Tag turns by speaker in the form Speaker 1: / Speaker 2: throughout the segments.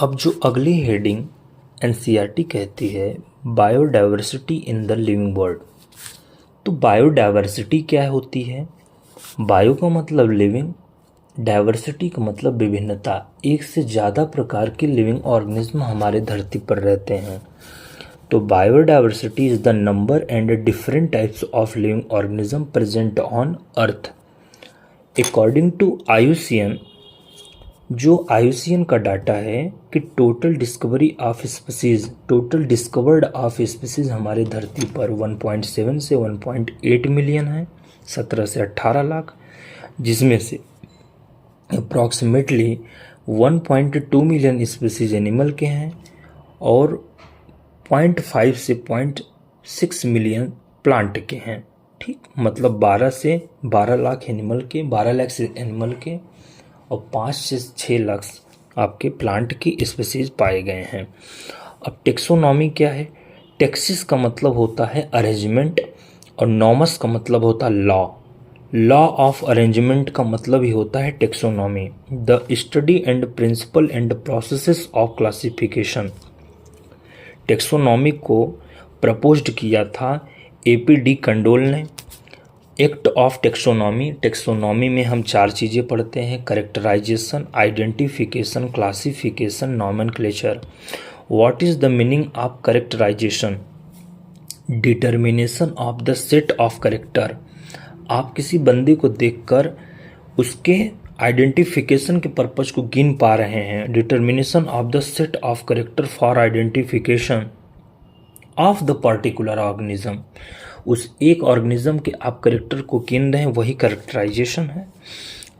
Speaker 1: अब जो अगली हेडिंग एनसीईआरटी कहती है biodiversity in the living world. तो बायोडायवर्सिटी क्या होती है? बायो का मतलब लिविंग, डाइवर्सिटी का मतलब विभिन्नता। एक से ज़्यादा प्रकार के लिविंग ऑर्गेनिज्म हमारे धरती पर रहते हैं। तो biodiversity is the number and different types of living organism present on earth. According to IUCN, जो आईयूसीएन का डाटा है कि टोटल डिस्कवर्ड ऑफ स्पीसीज हमारे धरती पर 1.7 से 1.8 मिलियन है, 17 से 18 लाख, जिसमें से अप्रॉक्सीमेटली 1.2 मिलियन स्पीसीज एनिमल के हैं और 0.5 से 0.6 मिलियन प्लांट के हैं। ठीक, मतलब 12 से 12 लाख एनिमल के, 12 लाख से एनिमल के और 5 से 6 लाख आपके प्लांट की स्पीसीज पाए गए हैं। अब टेक्सोनॉमी क्या है? टेक्सिस का मतलब होता है अरेंजमेंट और नॉमस का मतलब होता है लॉ। लॉ ऑफ अरेंजमेंट का मतलब ही होता है taxonomy, the study and principle and processes of classification. Taxonomy को प्रपोज्ड किया था एपी कंडोल ने। एक्ट ऑफ टेक्सोनॉमी, टेक्सोनॉमी में हम 4 चीज़ें पढ़ते हैं: characterisation, identification, classification, nomenclature. What is the meaning of characterisation? Determination of the set of character. आप किसी बंदे को देखकर उसके आइडेंटिफिकेशन के पर्पज को गिन पा रहे हैं। Determination of the set of character for identification of the particular organism. उस एक ऑर्गेनिज्म के आप करेक्टर को गिन रहे हैं, वही करेक्टराइजेशन है।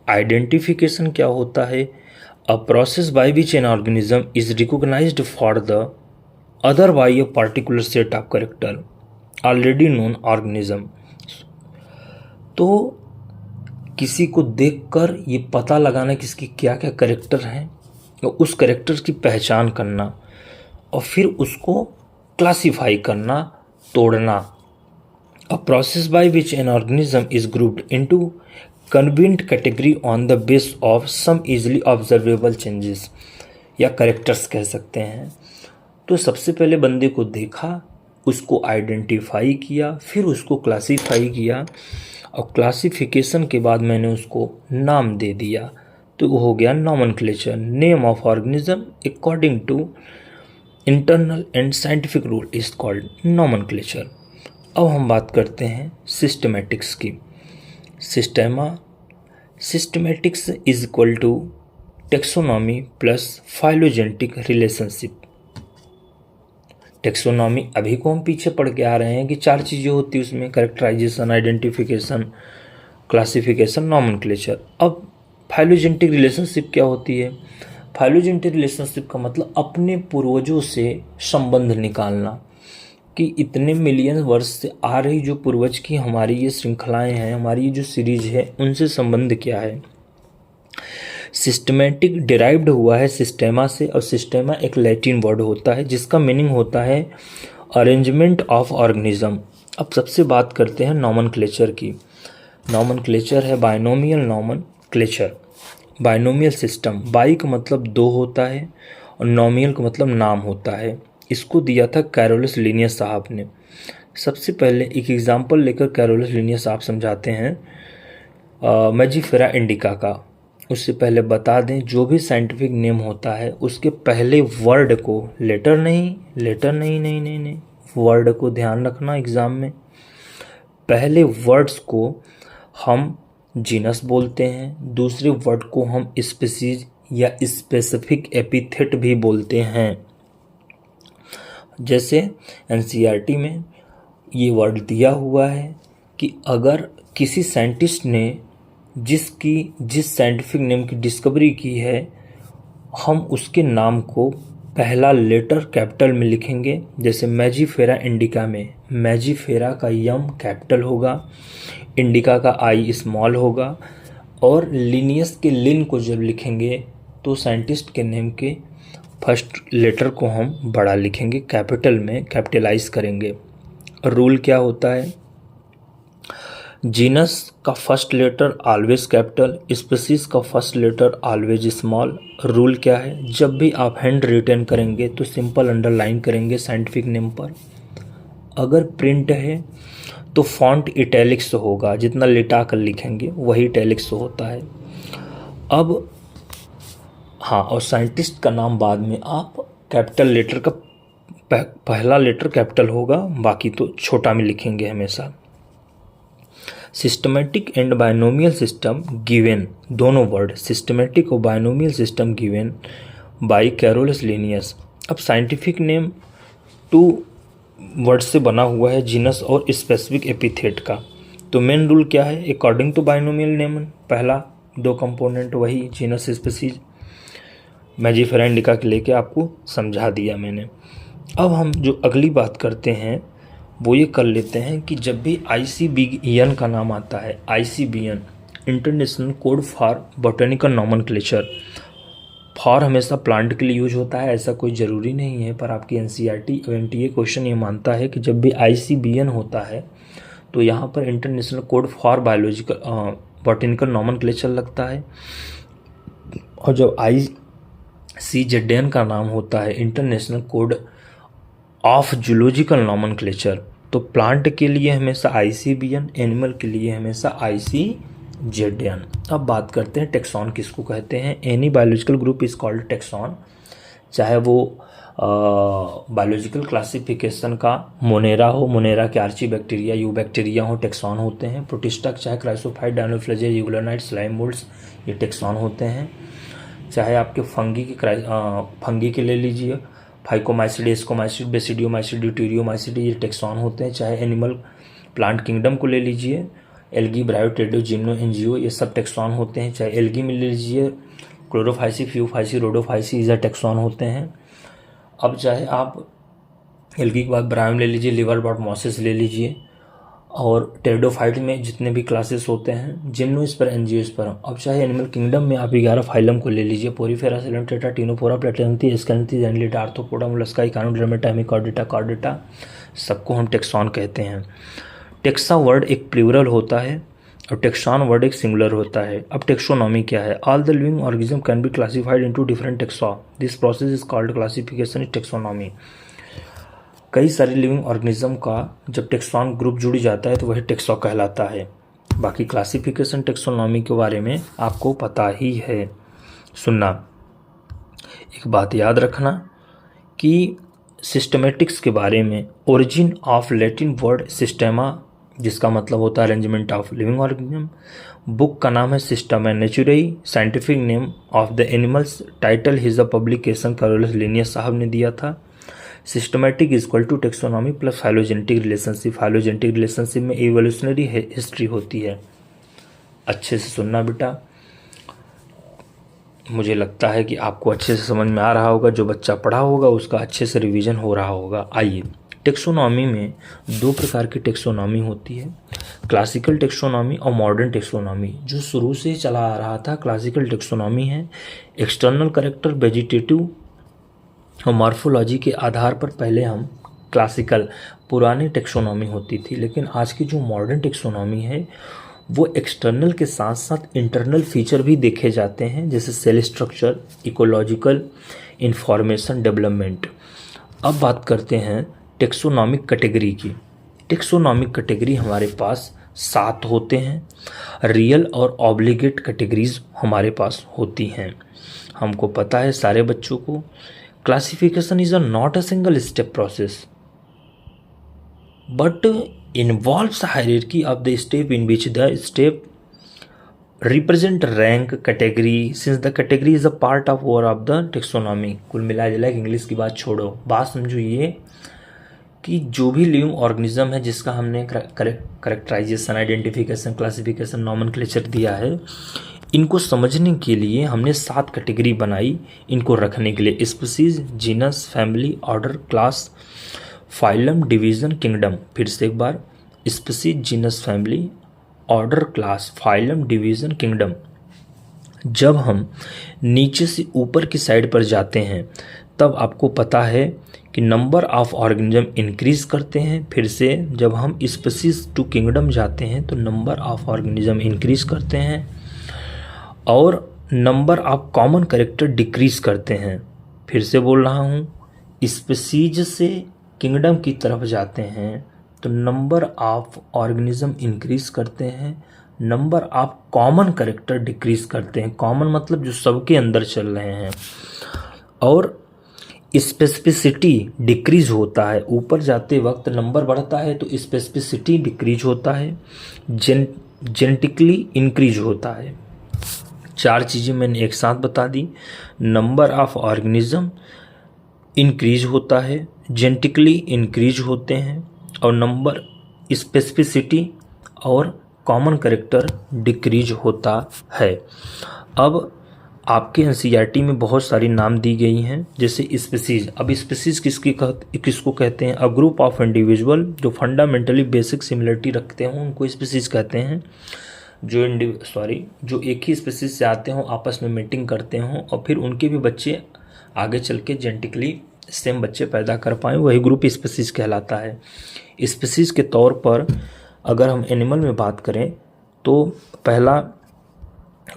Speaker 1: आइडेंटिफिकेशन क्या होता है? A process by which an organism is recognised for the other by a particular set of character already known organism. तो किसी को देखकर ये पता लगाना कि इसकी क्या क्या करेक्टर हैं और उस करेक्टर की पहचान करना और फिर उसको क्लासीफाई करना, तोड़ना। A process by which an organism is grouped into convened category on the base of some easily observable changes, या करेक्टर्स कह सकते हैं। तो सबसे पहले बंदे को देखा, उसको आइडेंटिफाई किया, फिर उसको क्लासीफाई किया और क्लासिफिकेशन के बाद मैंने उसको नाम दे दिया, तो वो हो गया nomenclature, name of organism according to internal and scientific rule is called nomenclature. अब हम बात करते हैं सिस्टमैटिक्स की। Systematics is equal to taxonomy plus phylogenetic relationship. Taxonomy अभी को हम पीछे पढ़ के आ रहे हैं कि 4 चीज़ें होती हैं उसमें: करेक्टराइजेशन, आइडेंटिफिकेशन, क्लासिफिकेशन, नॉमेनक्लेचर। अब फाइलोजेनेटिक रिलेशनशिप क्या होती है? फाइलोजेनेटिक रिलेशनशिप का मतलब अपने पूर्वजों से संबंध निकालना, कि इतने मिलियन वर्ष से आ रही जो पूर्वज की हमारी ये श्रृंखलाएं हैं, हमारी ये जो सीरीज है, उनसे संबंध क्या है। सिस्टमैटिक डिराइव्ड हुआ है सिस्टेमा से, और सिस्टेमा एक लैटिन वर्ड होता है जिसका मीनिंग होता है अरेंजमेंट ऑफ ऑर्गेनिज्म। अब सबसे बात करते हैं नॉमेनक्लेचर की। नॉमेनक्लेचर है binomial nomenclature, binomial system. By का मतलब 2 होता है और नॉमियल का मतलब नाम होता है। इसको दिया था कैरोलस लिनियस साहब ने। सबसे पहले एक एग्जाम्पल लेकर कैरोलस लिनियस साहब समझाते हैं मैजीफेरा इंडिका का। उससे पहले बता दें, जो भी साइंटिफिक नेम होता है उसके पहले वर्ड को, लेटर नहीं, वर्ड को ध्यान रखना एग्जाम में, पहले वर्ड्स को हम जीनस बोलते हैं, दूसरे वर्ड को हम स्पीसीज या स्पेसिफिक एपिथेट भी बोलते हैं। जैसे एनसीईआरटी में ये वर्ड दिया हुआ है कि अगर किसी साइंटिस्ट ने जिस साइंटिफिक नेम की डिस्कवरी की है, हम उसके नाम को पहला लेटर कैपिटल में लिखेंगे। जैसे मैजीफेरा इंडिका में मैजीफेरा का यम कैपिटल होगा, इंडिका का आई स्मॉल होगा, और लिनियस के लिन को जब लिखेंगे तो साइंटिस्ट के नेम के फर्स्ट लेटर को हम बड़ा लिखेंगे, कैपिटल में कैपिटलाइज करेंगे। रूल क्या होता है? जीनस का first letter always capital, species का first letter always small. Rule क्या है, जब भी आप हैंड रिटन करेंगे तो सिंपल अंडरलाइन करेंगे साइंटिफिक नेम पर। अगर प्रिंट है तो फॉन्ट इटैलिक्स होगा, जितना लिटा कर लिखेंगे वही इटैलिक्स होता है। अब हाँ, और साइंटिस्ट का नाम बाद में आप कैपिटल लेटर का पहला लेटर कैपिटल होगा, बाकी तो छोटा में लिखेंगे हमेशा। Systematic and binomial system given, दोनों वर्ड सिस्टमेटिक और binomial system given by Carolus Linnaeus. अब साइंटिफिक नेम 2 वर्ड से बना हुआ है, जीनस और स्पेसिफिक एपिथेट का। तो मेन रूल क्या है, अकॉर्डिंग टू बायनोमियल नेम पहला 2 कंपोनेंट वही जीनस स्पेसीज, मैजिफेरा इंडिका के लेके आपको समझा दिया मैंने। अब हम जो अगली बात करते हैं वो ये कर लेते हैं कि जब भी ICBN का नाम आता है, ICBN international code for botanical nomenclature, for हमेशा प्लांट के लिए यूज होता है, ऐसा कोई ज़रूरी नहीं है, पर आपकी NCERT और NTA क्वेश्चन ये मानता है कि जब भी ICBN होता है तो यहाँ पर international code for biological botanical nomenclature लगता है। और जब ICZN का नाम होता है, international code of zoological nomenclature, तो प्लांट के लिए हमेशा ICBN, एनिमल के लिए हमेशा ICZN। अब बात करते हैं टेक्सॉन किसको कहते हैं। Any biological group is called tax on, चाहे वो बायोलॉजिकल क्लासिफिकेशन का मोनेरा हो, मोनेरा के आर्ची बैक्टीरिया, यू बैक्टीरिया हो, टेक्सॉन होते हैं। प्रोटिस्टा चाहे क्राइसोफाइट, डायनोफ्लेजिया, यूग्लोनाइट, स्लाइम मोल्ड्स, ये टेक्सॉन होते हैं। चाहे आपके फंगी के ले लीजिए, फाइकोमाइसिड, एस्कोमाइसिड, बेसिडियोमाइसिड, ड्यूटेरियोमाइसिड, ये टेक्सॉन होते हैं। चाहे एनिमल प्लांट किंगडम को ले लीजिए, एल्गी, ब्रायोटेडो, जिम्नो, एनजीओ, ये सब टेक्सॉन होते हैं। चाहे एल्गी में ले लीजिए, क्लोरोफाइसी, फ्यूफाइसी, रोडोफाइसी, ये टेक्सॉन होते हैं। अब चाहे आप एल्गी के बाद ब्रायम ले लीजिए, लिवर डॉट मॉसिस ले लीजिए, और टेरिडोफाइट में जितने भी क्लासेस होते हैं, जिम्नोस्पर्म, एंजियोस्पर्म। अब चाहे एनिमल किंगडम में आप 11 फाइलम को ले लीजिए, Porifera, Coelenterata, Ctenophora, Platyhelminthes, Aschelminthes, Annelida, Arthropoda, Mollusca, Echinodermata, Hemichordata, Chordata, सबको हम टेक्सॉन कहते हैं। टेक्सा वर्ड एक प्लूरल होता है और टेक्सॉन वर्ड एक सिंगुलर होता है। अब टेक्सोनॉमी क्या है, all the living organism can be classified into different taxa, this process is called classification is taxonomy. कई सारे लिविंग ऑर्गेनिज्म का जब टेक्सॉन ग्रुप जुड़ जाता है तो वह टेक्सा कहलाता है। बाकी क्लासिफिकेशन टेक्सोनॉमी के बारे में आपको पता ही है। सुनना, एक बात याद रखना कि सिस्टमेटिक्स के बारे में, origin of Latin word systema, जिसका मतलब होता है arrangement of living organism. Book का नाम है Systema Naturae, scientific name of the animals, title his the publication Carolus Linnaeus साहब ने दिया था। Systematic is equal to taxonomy plus phylogenetic relationship, phylogenetic relationship में इवोल्यूशनरी हिस्ट्री होती है। अच्छे से सुनना बेटा, मुझे लगता है कि आपको अच्छे से समझ में आ रहा होगा, जो बच्चा पढ़ा होगा उसका अच्छे से रिवीजन हो रहा होगा। आइए, टेक्सोनॉमी में 2 प्रकार की टेक्सोनॉमी होती है, क्लासिकल टेक्सोनॉमी और मॉडर्न टेक्सोनॉमी। जो शुरू से ही चला आ रहा था क्लासिकल टेक्सोनॉमी है, एक्सटर्नल कैरेक्टर, वेजिटेटिव और मॉर्फोलॉजी के आधार पर पहले हम क्लासिकल पुरानी टेक्सोनॉमी होती थी। लेकिन आज की जो मॉडर्न टेक्सोनॉमी है वो एक्सटर्नल के साथ साथ इंटरनल फीचर भी देखे जाते हैं, जैसे cell structure, ecological, information development. अब बात करते हैं टेक्सोनॉमिक कैटेगरी की। टेक्सोनॉमिक कैटेगरी हमारे पास 7 होते हैं। रियल और ऑब्लिगेट कैटेगरीज हमारे पास होती हैं, हमको पता है सारे बच्चों को। Classification is not a single step process but involves a hierarchy of the step in which the step represent rank category since the category is a part of or of the taxonomy। कुल मिला जुला के English की बात छोड़ो, बात समझो ये कि जो भी लिविंग ऑर्गेनिज्म है जिसका हमने करेक्टराइजेशन, आइडेंटिफिकेशन, क्लासिफिकेशन, नॉमेनक्लेचर दिया है, इनको समझने के लिए हमने 7 कैटेगरी बनाई इनको रखने के लिए। Species, genus, family, order, class, phylum, division, kingdom. फिर से एक बार, species, genus, family, order, class, phylum, division, kingdom. जब हम नीचे से ऊपर की साइड पर जाते हैं तब आपको पता है कि नंबर ऑफ ऑर्गेनिज्म इंक्रीज करते हैं। फिर से जब हम स्पीसीज टू किंगडम जाते हैं तो नंबर ऑफ ऑर्गेनिज्म इंक्रीज करते हैं और number of common character decrease करते हैं। फिर से बोल रहा हूँ, स्पीसीज से किंगडम की तरफ जाते हैं तो नंबर ऑफ ऑर्गेनिज्म इंक्रीज करते हैं, number of common character decrease करते हैं। कॉमन मतलब जो सबके अंदर चल रहे हैं। और स्पेसिफिसिटी डिक्रीज होता है, ऊपर जाते वक्त नंबर बढ़ता है तो स्पेसिफिसिटी डिक्रीज होता है, जेनेटिकली इंक्रीज होता है। 4 चीज़ें मैंने एक साथ बता दी। नंबर ऑफ ऑर्गेनिज्म इंक्रीज होता है, जेनेटिकली इंक्रीज होते हैं और नंबर स्पेसिफिसिटी और कॉमन कैरेक्टर डिक्रीज होता है। अब आपके एनसीईआरटी में बहुत सारी नाम दी गई हैं, जैसे स्पीसीज। अब स्पीसीज किसको कहते हैं? अ ग्रुप ऑफ इंडिविजुअल जो फंडामेंटली बेसिक सिमिलरिटी रखते हैं उनको स्पीसीज कहते हैं। जो एक ही स्पीसीज से आते हों, आपस में मीटिंग करते हों और फिर उनके भी बच्चे आगे चल के जेनेटिकली सेम बच्चे पैदा कर पाएँ, वही ग्रुप स्पीसीज कहलाता है। स्पीसीज के तौर पर अगर हम एनिमल में बात करें तो पहला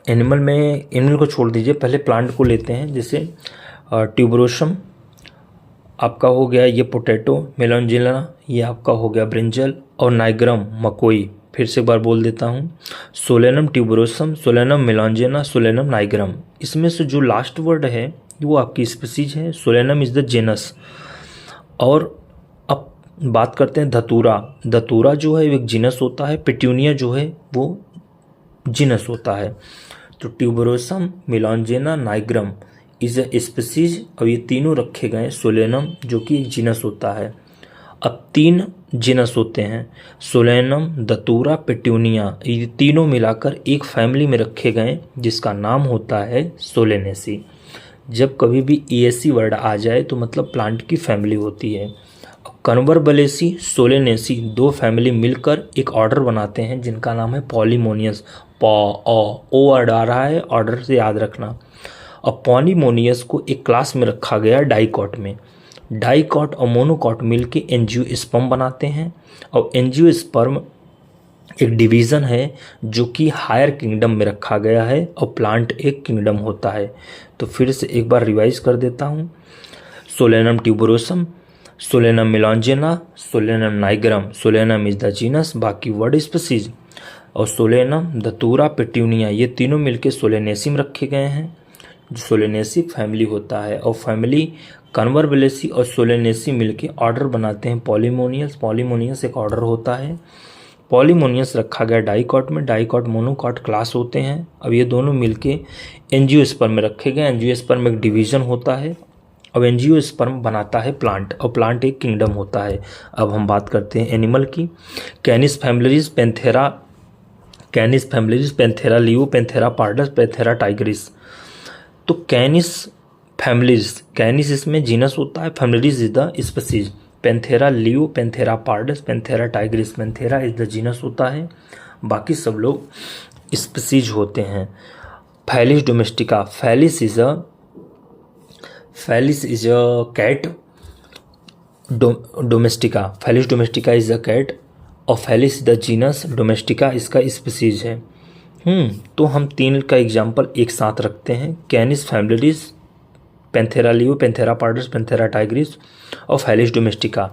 Speaker 1: एनिमल को छोड़ दीजिए, पहले प्लांट को लेते हैं। जैसे ट्यूबरोसम आपका हो गया ये पोटैटो, मेलनजिला ये आपका हो गया ब्रिंजल और नाइग्रम मकोई। फिर से एक बार बोल देता हूँ, Solanum tuberosum, Solanum melongena, Solanum nigrum. इसमें से जो लास्ट वर्ड है वो आपकी स्पीसीज है। Solanum is the genus. और अब बात करते हैं धतूरा। धतूरा जो है एक जीनस होता है, पिट्यूनिया जो है वो जीनस होता है। तो tuberosum, melongena, nigrum is a species और ये तीनों रखे गए। सोलेनम जो कि एक जीनस होता है। अब 3 जीनस होते हैं, सोलेनम, धतूरा, पिट्यूनिया, ये तीनों मिलाकर एक फैमिली में रखे गए जिसका नाम होता है सोलेनेसी। जब कभी भी एएसी वर्ड आ जाए तो मतलब प्लांट की फैमिली होती है। कन्वर्बलेसी, सोलेनेसी 2 फैमिली मिलकर एक ऑर्डर बनाते हैं जिनका नाम है पॉलीमोनियस। ओ वर्ड आ रहा है, ऑर्डर से याद रखना। और पॉलीमोनियस को एक क्लास में रखा गया डाइकॉट में। डाइकॉट और मोनोकॉट मिलके एंजियोस्पर्म बनाते हैं और एंजियोस्पर्म एक डिवीज़न है जो कि हायर किंगडम में रखा गया है और प्लांट एक किंगडम होता है। तो फिर से एक बार रिवाइज कर देता हूँ, Solanum tuberosum, Solanum melongena, Solanum nigrum. Solanum is the genus, बाकी वर्ड स्पीसीज। और सोलेनम, धतूरा, पिट्यूनिया ये तीनों मिलके सोलेनेसी में रखे गए हैं जो सोलेनेसी फैमिली होता है। और फैमिली कन्वर्बलेसी और सोलेनेसी मिलके ऑर्डर बनाते हैं पॉलीमोनियस। पॉलीमोनियस एक ऑर्डर होता है। पॉलीमोनियस रखा गया डाइकॉट में, डाइकॉट मोनोकॉट क्लास होते हैं। अब ये दोनों मिलके एंजियोस्पर्म में रखे गए। एंजियोस्पर्म एक डिवीज़न होता है। अब एंजियोस्पर्म बनाता है प्लांट और प्लांट एक किंगडम होता है। अब हम बात करते हैं एनिमल की। Canis familiaris, Panthera leo, Panthera pardus, Panthera tigris. तो कैनिस फैमिलीज, कैनिस इसमें जीनस होता है, familiaris is the species. Panthera leo, Panthera pardus, Panthera tigris. Panthera is the genus होता है, बाकी सब लोग स्पीसीज होते हैं। Felis domestica, Felis is a cat. Domestica, Felis domestica is a cat और फैलिस द जीनस, डोमेस्टिका इसका species है। तो हम 3 का एग्जाम्पल एक साथ रखते हैं। कैनिस familiaris, Panthera leo, Panthera pardus, Panthera Tigris और फैलिस डोमेस्टिका।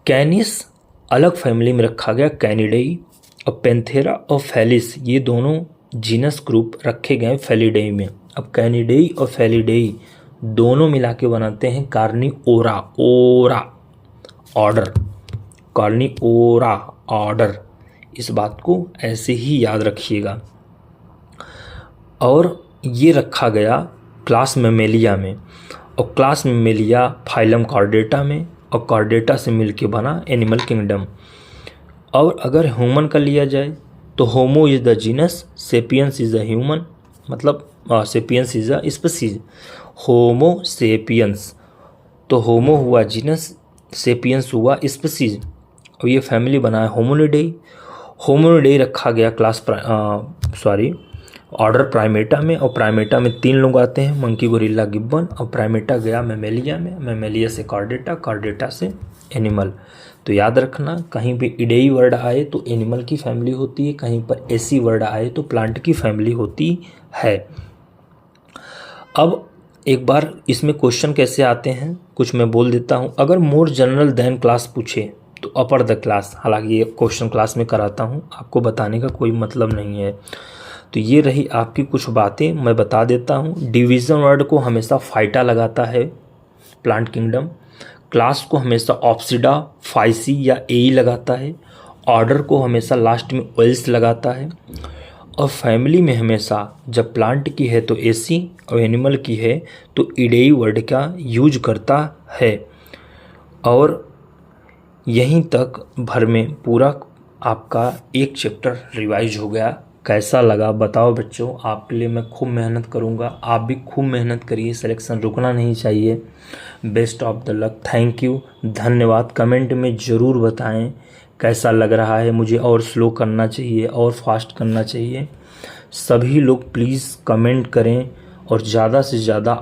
Speaker 1: कैनिस अलग फैमिली में रखा गया, कैनिडेई। और पैंथेरा और फैलिस ये दोनों जीनस ग्रुप रखे गए फैलिडेई में। अब कैनिडेई और फैलिडेई दोनों मिला के बनाते हैं कार्निओरा ऑर्डर। कार्निओरा ऑर्डर, इस बात को ऐसे ही याद रखिएगा। और ये रखा गया क्लास मेमेलिया में, और क्लास मेमेलिया फाइलम कॉर्डेटा में, और कॉर्डेटा से मिलके बना एनिमल किंगडम। और अगर ह्यूमन का लिया जाए तो Homo is the genus, sapiens is the human, मतलब sapiens is the species. Homo sapiens, तो होमो हुआ जीनस, सेपियंस हुआ स्पीसीज। और ये फैमिली बना है होमोनिडेई। होमोनिडेई रखा गया ऑर्डर प्राइमेटा में, और प्राइमेटा में 3 लोग आते हैं, मंकी, गोरिल्ला, गिब्बन, और प्राइमेटा गया मैमेलिया में, मैमेलिया से कॉर्डेटा, कॉर्डेटा से एनिमल। तो याद रखना, कहीं पे इडेई वर्ड आए तो एनिमल की फैमिली होती है, कहीं पर एसी वर्ड आए तो प्लांट की फैमिली होती है। अब एक बार इसमें क्वेश्चन कैसे आते हैं कुछ मैं बोल देता हूँ। अगर मोर जनरल देन क्लास पूछे तो अपर द क्लास, हालांकि ये क्वेश्चन क्लास में कराता हूँ, आपको बताने का कोई मतलब नहीं है। तो ये रही आपकी कुछ बातें, मैं बता देता हूँ। डिवीज़न वर्ड को हमेशा फाइटा लगाता है प्लांट किंगडम, क्लास को हमेशा ऑप्सिडा, फाइसी या एई लगाता है, ऑर्डर को हमेशा लास्ट में ओल्स लगाता है, और फैमिली में हमेशा जब प्लांट की है तो एसी और एनिमल की है तो इडेई वर्ड का यूज करता है। और यहीं तक भर में पूरा आपका एक चैप्टर रिवाइज हो गया। कैसा लगा बताओ बच्चों, आपके लिए मैं खूब मेहनत करूँगा, आप भी खूब मेहनत करिए, सिलेक्शन रुकना नहीं चाहिए। Best of the luck, thank you, धन्यवाद। कमेंट में ज़रूर बताएं कैसा लग रहा है, मुझे और स्लो करना चाहिए और फास्ट करना चाहिए। सभी लोग प्लीज़ कमेंट करें और ज़्यादा से ज़्यादा